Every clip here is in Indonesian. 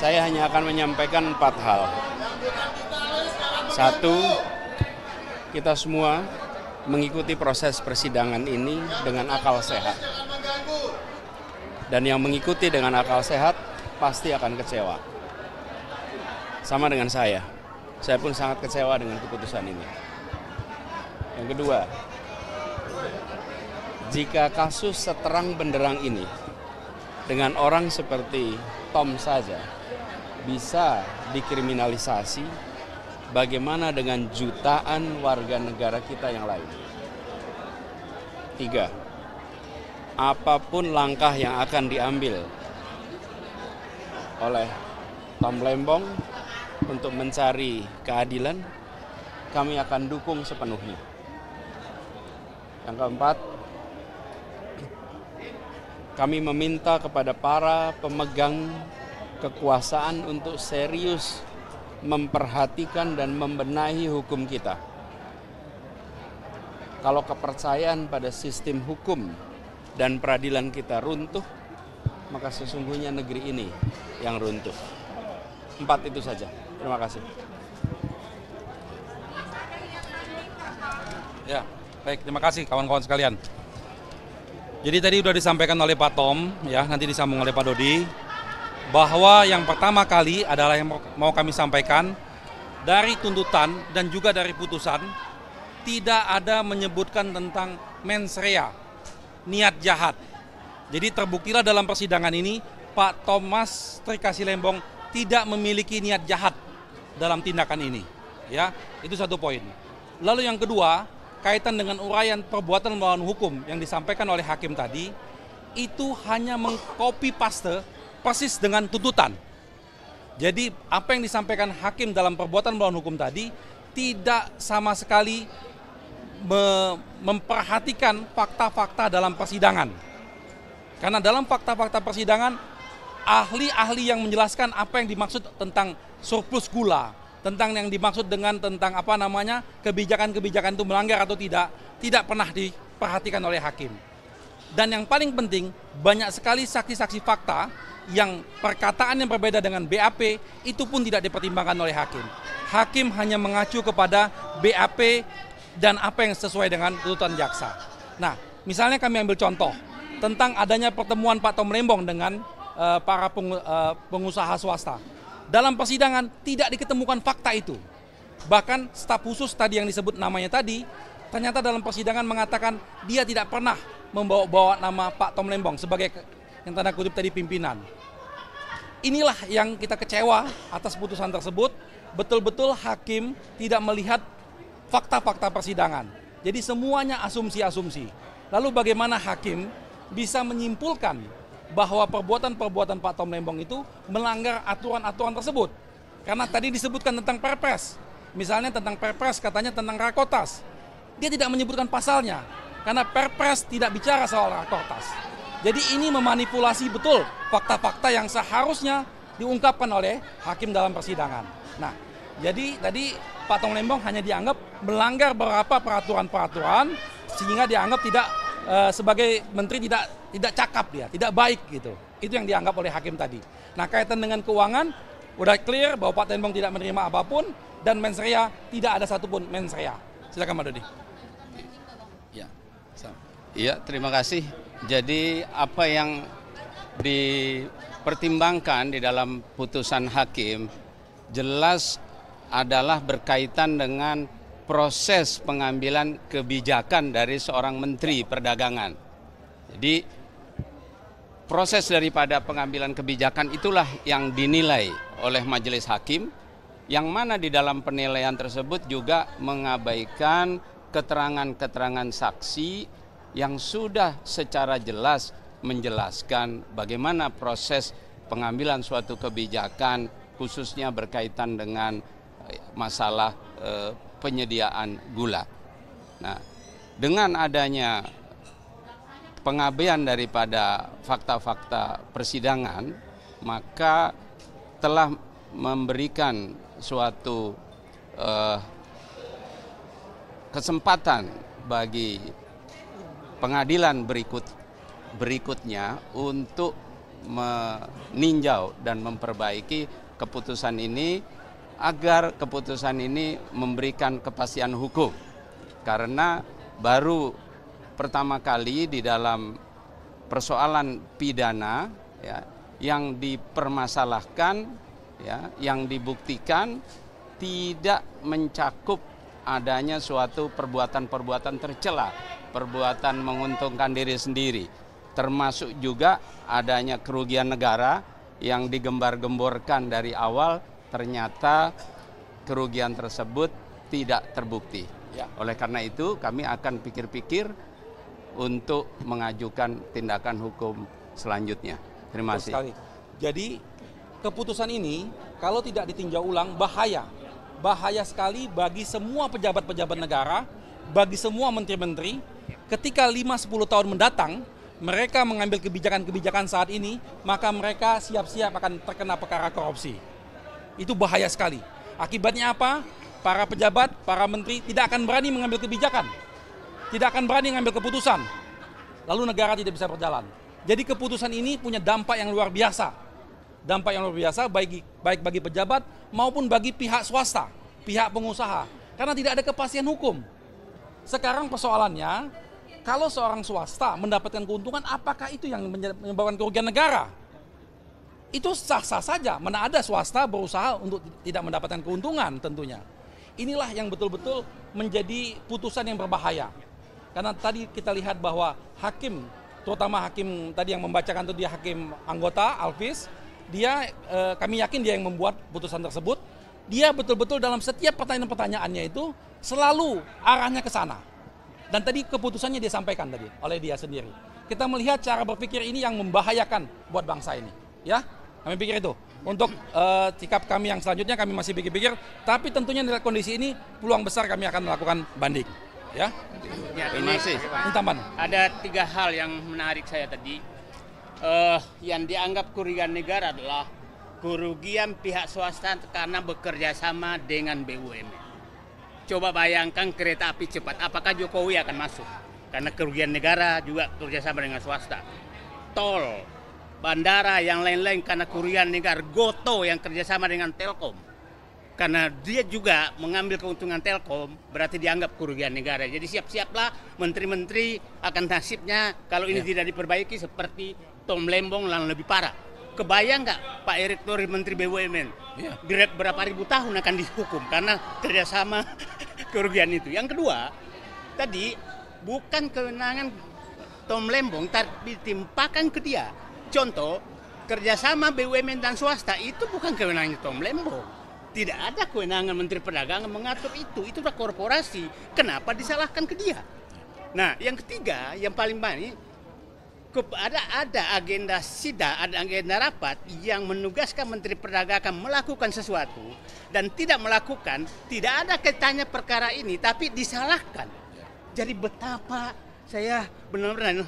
Saya hanya akan menyampaikan 4 hal. Satu, kita semua mengikuti proses persidangan ini dengan akal sehat. Dan yang mengikuti dengan akal sehat pasti akan kecewa. Sama dengan saya pun sangat kecewa dengan keputusan ini. Yang kedua, jika kasus seterang benderang ini dengan orang seperti Tom saja bisa dikriminalisasi, bagaimana dengan jutaan warga negara kita yang lain? 3, apapun langkah yang akan diambil oleh Tom Lembong untuk mencari keadilan, kami akan dukung sepenuhnya. Yang keempat, kami meminta kepada para pemegang kekuasaan untuk serius memperhatikan dan membenahi hukum kita. Kalau kepercayaan pada sistem hukum dan peradilan kita runtuh, maka sesungguhnya negeri ini yang runtuh. 4 itu saja. Terima kasih. Ya, baik, terima kasih kawan-kawan sekalian. Jadi tadi sudah disampaikan oleh Pak Tom, ya, nanti disambung oleh Pak Dodi, bahwa yang pertama kali adalah yang mau kami sampaikan, dari tuntutan dan juga dari putusan, tidak ada menyebutkan tentang mens rea, niat jahat. Jadi terbuktilah dalam persidangan ini, Pak Thomas Trikasih Lembong tidak memiliki niat jahat dalam tindakan ini. Ya, itu satu poin. Lalu yang kedua, kaitan dengan uraian perbuatan melawan hukum yang disampaikan oleh hakim tadi, itu hanya mengcopy paste persis dengan tuntutan. Jadi apa yang disampaikan hakim dalam perbuatan melawan hukum tadi tidak sama sekali memperhatikan fakta-fakta dalam persidangan. Karena dalam fakta-fakta persidangan, ahli-ahli yang menjelaskan apa yang dimaksud tentang surplus gula, tentang yang dimaksud dengan tentang kebijakan-kebijakan itu melanggar atau tidak pernah diperhatikan oleh hakim. Dan yang paling penting, banyak sekali saksi-saksi fakta yang perkataan yang berbeda dengan BAP itu pun tidak dipertimbangkan oleh hakim. Hakim hanya mengacu kepada BAP dan apa yang sesuai dengan tuntutan jaksa. Nah, misalnya kami ambil contoh tentang adanya pertemuan Pak Tom Lembong dengan para pengusaha swasta. Dalam persidangan tidak diketemukan fakta itu. Bahkan staf khusus tadi yang disebut namanya tadi, ternyata dalam persidangan mengatakan dia tidak pernah membawa nama Pak Tom Lembong sebagai yang tanda kutip tadi pimpinan. Inilah yang kita kecewa atas putusan tersebut. Betul-betul hakim tidak melihat fakta-fakta persidangan. Jadi semuanya asumsi-asumsi. Lalu bagaimana hakim bisa menyimpulkan bahwa perbuatan-perbuatan Pak Tom Lembong itu melanggar aturan-aturan tersebut? Karena tadi disebutkan tentang Perpres. Misalnya tentang Perpres katanya tentang Rakotas. Dia tidak menyebutkan pasalnya. Karena Perpres tidak bicara soal Rakotas. Jadi ini memanipulasi betul fakta-fakta yang seharusnya diungkapkan oleh hakim dalam persidangan. Nah, jadi tadi Pak Tom Lembong hanya dianggap melanggar beberapa peraturan-peraturan sehingga dianggap tidak sebagai menteri tidak cakap dia, tidak baik gitu. Itu yang dianggap oleh hakim tadi. Nah, kaitan dengan keuangan udah clear bahwa Pak Lembong tidak menerima apapun dan mens rea tidak ada satupun mens rea. Silakan Pak Dodi. Ya, terima kasih. Jadi apa yang dipertimbangkan di dalam putusan hakim jelas adalah berkaitan dengan proses pengambilan kebijakan dari seorang menteri perdagangan. Jadi proses daripada pengambilan kebijakan itulah yang dinilai oleh majelis hakim, yang mana di dalam penilaian tersebut juga mengabaikan keterangan-keterangan saksi yang sudah secara jelas menjelaskan bagaimana proses pengambilan suatu kebijakan khususnya berkaitan dengan masalah penyediaan gula. Nah, dengan adanya pengabaian daripada fakta-fakta persidangan, maka telah memberikan suatu kesempatan bagi pengadilan berikutnya untuk meninjau dan memperbaiki keputusan ini agar keputusan ini memberikan kepastian hukum. Karena baru pertama kali di dalam persoalan pidana ya, yang dipermasalahkan ya, yang dibuktikan tidak mencakup adanya suatu perbuatan-perbuatan tercela, perbuatan menguntungkan diri sendiri, termasuk juga adanya kerugian negara yang digembar-gemborkan dari awal, ternyata kerugian tersebut tidak terbukti. Ya, oleh karena itu kami akan pikir-pikir untuk mengajukan tindakan hukum selanjutnya. Terima kasih. Sekali. Jadi keputusan ini kalau tidak ditinjau ulang bahaya sekali bagi semua pejabat-pejabat negara, bagi semua menteri-menteri. Ketika 5-10 tahun mendatang mereka mengambil kebijakan-kebijakan saat ini, maka mereka siap-siap akan terkena perkara korupsi. Itu bahaya sekali. Akibatnya apa? Para pejabat, para menteri tidak akan berani mengambil kebijakan, tidak akan berani mengambil keputusan, lalu negara tidak bisa berjalan. Jadi keputusan ini punya dampak yang luar biasa. Dampak yang luar biasa baik bagi pejabat maupun bagi pihak swasta, pihak pengusaha. Karena tidak ada kepastian hukum. Sekarang persoalannya, kalau seorang swasta mendapatkan keuntungan, apakah itu yang menyebabkan kerugian negara? Itu sah-sah saja, mana ada swasta berusaha untuk tidak mendapatkan keuntungan tentunya. Inilah yang betul-betul menjadi putusan yang berbahaya. Karena tadi kita lihat bahwa hakim, terutama hakim tadi yang membacakan itu dia hakim anggota, Alvis, dia kami yakin dia yang membuat putusan tersebut. Dia betul-betul dalam setiap pertanyaan-pertanyaannya itu selalu arahnya ke sana. Dan tadi keputusannya dia sampaikan tadi oleh dia sendiri. Kita melihat cara berpikir ini yang membahayakan buat bangsa ini. Ya, kami pikir itu. Untuk sikap kami yang selanjutnya kami masih pikir-pikir. Tapi tentunya dalam kondisi ini peluang besar kami akan melakukan banding. Ya, terima kasih. Ada 3 hal yang menarik saya tadi. Yang dianggap kerugian negara adalah kerugian pihak swasta karena bekerja sama dengan BUMN. Coba bayangkan kereta api cepat, apakah Jokowi akan masuk? Karena kerugian negara juga bekerja sama dengan swasta. Tol, bandara, yang lain-lain karena kerugian negara. Goto yang kerjasama dengan Telkom. Karena dia juga mengambil keuntungan Telkom, berarti dianggap kerugian negara. Jadi siap-siaplah menteri-menteri akan nasibnya kalau ini tidak diperbaiki seperti Tom Lembong yang lebih parah. Kebayang nggak Pak Erick Thohir Menteri BUMN? Berapa ribu tahun akan dihukum karena kerjasama kerugian itu. Yang kedua, tadi bukan kewenangan Tom Lembong, tapi ditimpakan ke dia. Contoh, kerjasama BUMN dan swasta itu bukan kewenangan Tom Lembong. Tidak ada kewenangan Menteri Perdagangan mengatur itu sudah korporasi. Kenapa disalahkan ke dia? Nah, yang ketiga, yang paling banyak, ada agenda sidang, ada agenda rapat yang menugaskan Menteri Perdagangan melakukan sesuatu dan tidak melakukan, tidak ada kaitannya perkara ini, tapi disalahkan. Jadi betapa saya benar-benar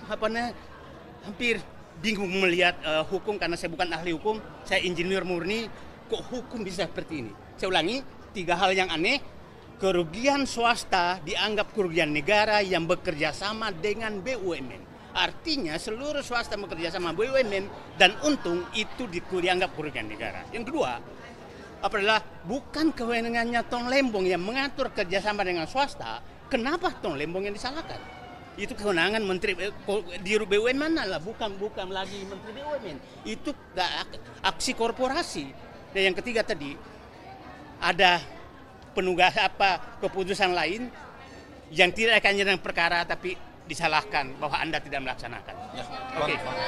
hampir bingung melihat hukum karena saya bukan ahli hukum, saya insinyur murni. Kok hukum bisa seperti ini? Saya ulangi, 3 hal yang aneh. Kerugian swasta dianggap kerugian negara yang bekerja sama dengan BUMN. Artinya seluruh swasta bekerja sama BUMN dan untung itu dianggap kerugian negara. Yang kedua, adalah bukan kewenangannya Tom Lembong yang mengatur kerjasama dengan swasta. Kenapa Tom Lembong yang disalahkan? Itu kewenangan Menteri Dirut BUMN lah, bukan lagi Menteri BUMN. Itu aksi korporasi. Dan yang ketiga tadi ada keputusan lain yang tidak akan menyerang perkara tapi disalahkan bahwa Anda tidak melaksanakan. Ya. Oke.